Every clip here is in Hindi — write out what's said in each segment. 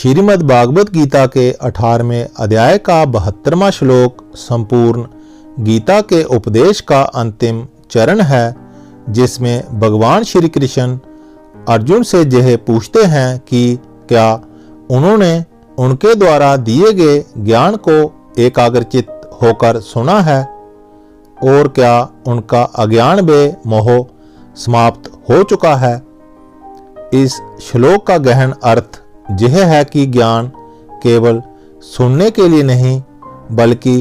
श्रीमद् भागवत गीता के 18वें अध्याय का 72वां श्लोक संपूर्ण गीता के उपदेश का अंतिम चरण है, जिसमें भगवान श्री कृष्ण अर्जुन से यह पूछते हैं कि क्या उन्होंने उनके द्वारा दिए गए ज्ञान को एकाग्रचित होकर सुना है और क्या उनका अज्ञान व मोह समाप्त हो चुका है। इस श्लोक का गहन अर्थ यह है कि ज्ञान केवल सुनने के लिए नहीं बल्कि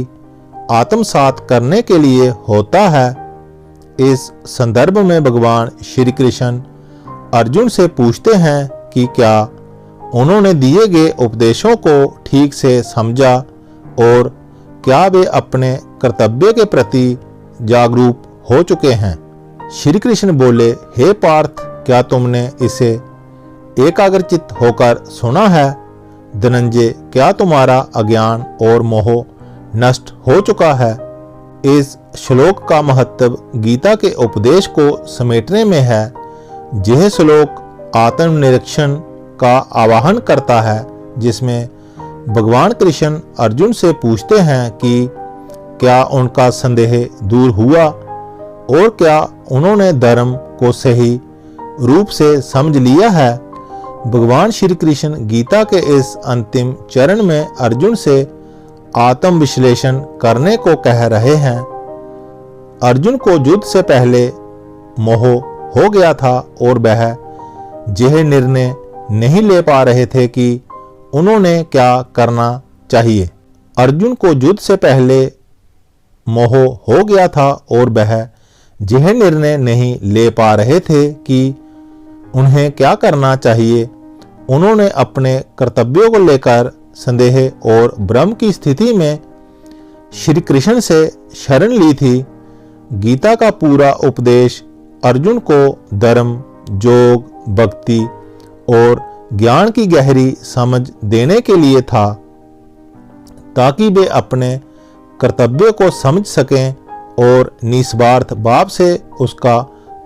आत्मसात करने के लिए होता है। इस संदर्भ में भगवान श्री कृष्ण अर्जुन से पूछते हैं कि क्या उन्होंने दिए गए उपदेशों को ठीक से समझा और क्या वे अपने कर्तव्य के प्रति जागरूक हो चुके हैं। श्री कृष्ण बोले, हे पार्थ, क्या तुमने इसे एकाग्रचित होकर सुना है? धनंजय, क्या तुम्हारा अज्ञान और मोह नष्ट हो चुका है? इस श्लोक का महत्व गीता के उपदेश को समेटने में है। यह श्लोक आत्मनिरीक्षण का आह्वान करता है, जिसमें भगवान कृष्ण अर्जुन से पूछते हैं कि क्या उनका संदेह दूर हुआ और क्या उन्होंने धर्म को सही रूप से समझ लिया है। भगवान श्री कृष्ण गीता के इस अंतिम चरण में अर्जुन से आत्म विश्लेषण करने को कह रहे हैं। अर्जुन को युद्ध से पहले मोह हो गया था और वह यह निर्णय नहीं ले पा रहे थे कि उन्होंने क्या करना चाहिए। अर्जुन को युद्ध से पहले मोह हो गया था और वह यह निर्णय नहीं ले पा रहे थे कि उन्हें क्या करना चाहिए। उन्होंने अपने कर्तव्यों को लेकर संदेह और भ्रम की स्थिति में श्री कृष्ण से शरण ली थी। गीता का पूरा उपदेश अर्जुन को धर्म, योग, भक्ति और ज्ञान की गहरी समझ देने के लिए था, ताकि वे अपने कर्तव्य को समझ सकें और निस्वार्थ भाव से उसका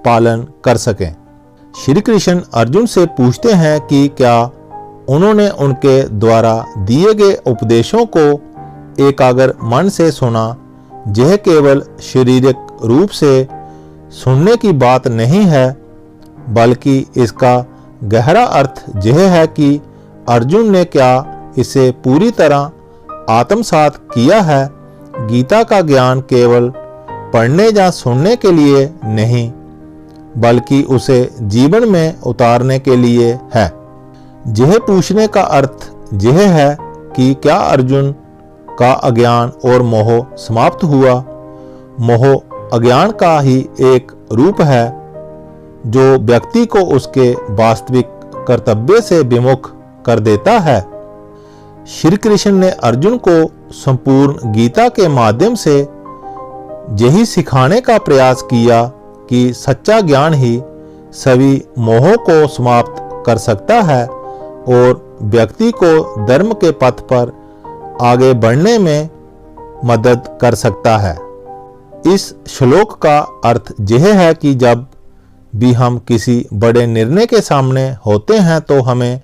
पालन कर सकें। श्री कृष्ण अर्जुन से पूछते हैं कि क्या उन्होंने उनके द्वारा दिए गए उपदेशों को एकाग्र मन से सुना। यह केवल शारीरिक रूप से सुनने की बात नहीं है, बल्कि इसका गहरा अर्थ यह है कि अर्जुन ने क्या इसे पूरी तरह आत्मसात किया है। गीता का ज्ञान केवल पढ़ने या सुनने के लिए नहीं बल्कि उसे जीवन में उतारने के लिए है। यह पूछने का अर्थ यह है कि क्या अर्जुन का अज्ञान और मोह समाप्त हुआ। मोह अज्ञान का ही एक रूप है जो व्यक्ति को उसके वास्तविक कर्तव्य से विमुख कर देता है। श्री कृष्ण ने अर्जुन को संपूर्ण गीता के माध्यम से यही सिखाने का प्रयास किया कि सच्चा ज्ञान ही सभी मोहों को समाप्त कर सकता है और व्यक्ति को धर्म के पथ पर आगे बढ़ने में मदद कर सकता है। इस श्लोक का अर्थ यह है कि जब भी हम किसी बड़े निर्णय के सामने होते हैं तो हमें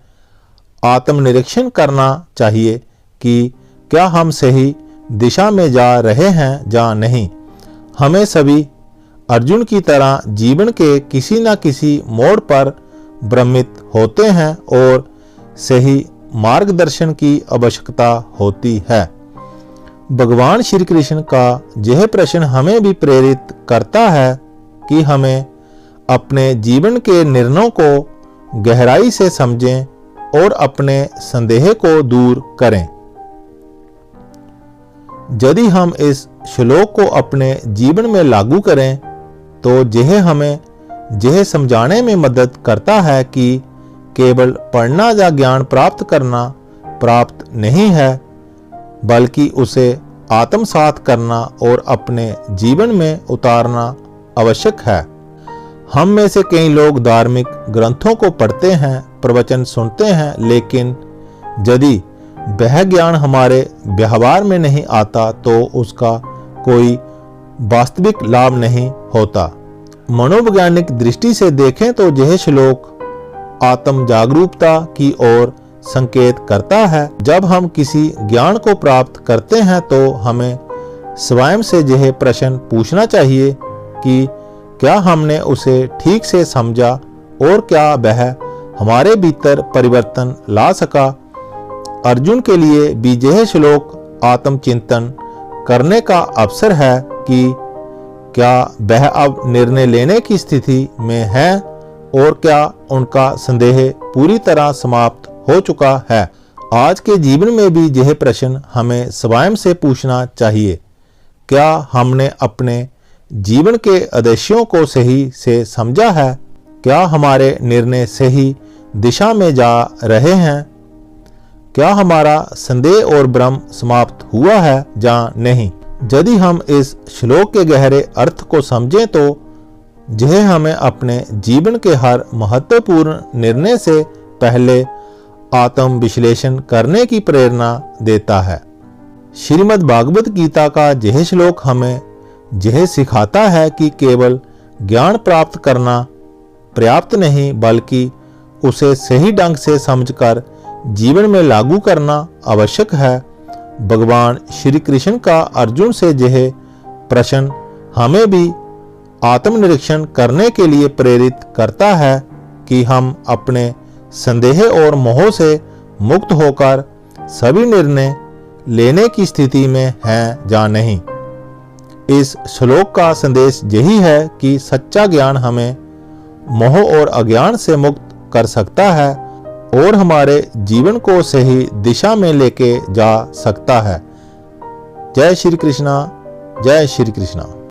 आत्मनिरीक्षण करना चाहिए कि क्या हम सही दिशा में जा रहे हैं या नहीं। हमें सभी अर्जुन की तरह जीवन के किसी न किसी मोड़ पर भ्रमित होते हैं और सही मार्गदर्शन की आवश्यकता होती है। भगवान श्री कृष्ण का यह प्रश्न हमें भी प्रेरित करता है कि हमें अपने जीवन के निर्णयों को गहराई से समझें और अपने संदेह को दूर करें। यदि हम इस श्लोक को अपने जीवन में लागू करें तो यह हमें यह समझाने में मदद करता है कि केवल पढ़ना या ज्ञान प्राप्त करना प्राप्त नहीं है, बल्कि उसे आत्मसात करना और अपने जीवन में उतारना आवश्यक है। हम में से कई लोग धार्मिक ग्रंथों को पढ़ते हैं, प्रवचन सुनते हैं, लेकिन यदि वह ज्ञान हमारे व्यवहार में नहीं आता तो उसका कोई वास्तविक लाभ नहीं होता। मनोवैज्ञानिक दृष्टि से देखें तो यह श्लोक आत्म जागरूकता की ओर संकेत करता है। जब हम किसी ज्ञान को प्राप्त करते हैं तो हमें स्वयं से यह प्रश्न पूछना चाहिए कि क्या हमने उसे ठीक से समझा और क्या वह हमारे भीतर परिवर्तन ला सका। अर्जुन के लिए भी यह श्लोक आत्मचिंतन करने का अवसर है कि क्या वह अब निर्णय लेने की स्थिति में है और क्या उनका संदेह पूरी तरह समाप्त हो चुका है। आज के जीवन में भी यह प्रश्न हमें स्वयं से पूछना चाहिए। क्या हमने अपने जीवन के उद्देश्यों को सही से समझा है? क्या हमारे निर्णय सही दिशा में जा रहे हैं? क्या हमारा संदेह और भ्रम समाप्त हुआ है या नहीं? यदि हम इस श्लोक के गहरे अर्थ को समझें तो यह हमें अपने जीवन के हर महत्वपूर्ण निर्णय से पहले आत्म विश्लेषण करने की प्रेरणा देता है। श्रीमद् भागवत गीता का यह श्लोक हमें यह सिखाता है कि केवल ज्ञान प्राप्त करना पर्याप्त नहीं, बल्कि उसे सही ढंग से समझकर जीवन में लागू करना आवश्यक है। भगवान श्री कृष्ण का अर्जुन से यह प्रश्न हमें भी आत्मनिरीक्षण करने के लिए प्रेरित करता है कि हम अपने संदेह और मोह से मुक्त होकर सभी निर्णय लेने की स्थिति में हैं या नहीं। इस श्लोक का संदेश यही है कि सच्चा ज्ञान हमें मोह और अज्ञान से मुक्त कर सकता है और हमारे जीवन को सही दिशा में लेके जा सकता है। जय श्री कृष्णा, जय श्री कृष्णा।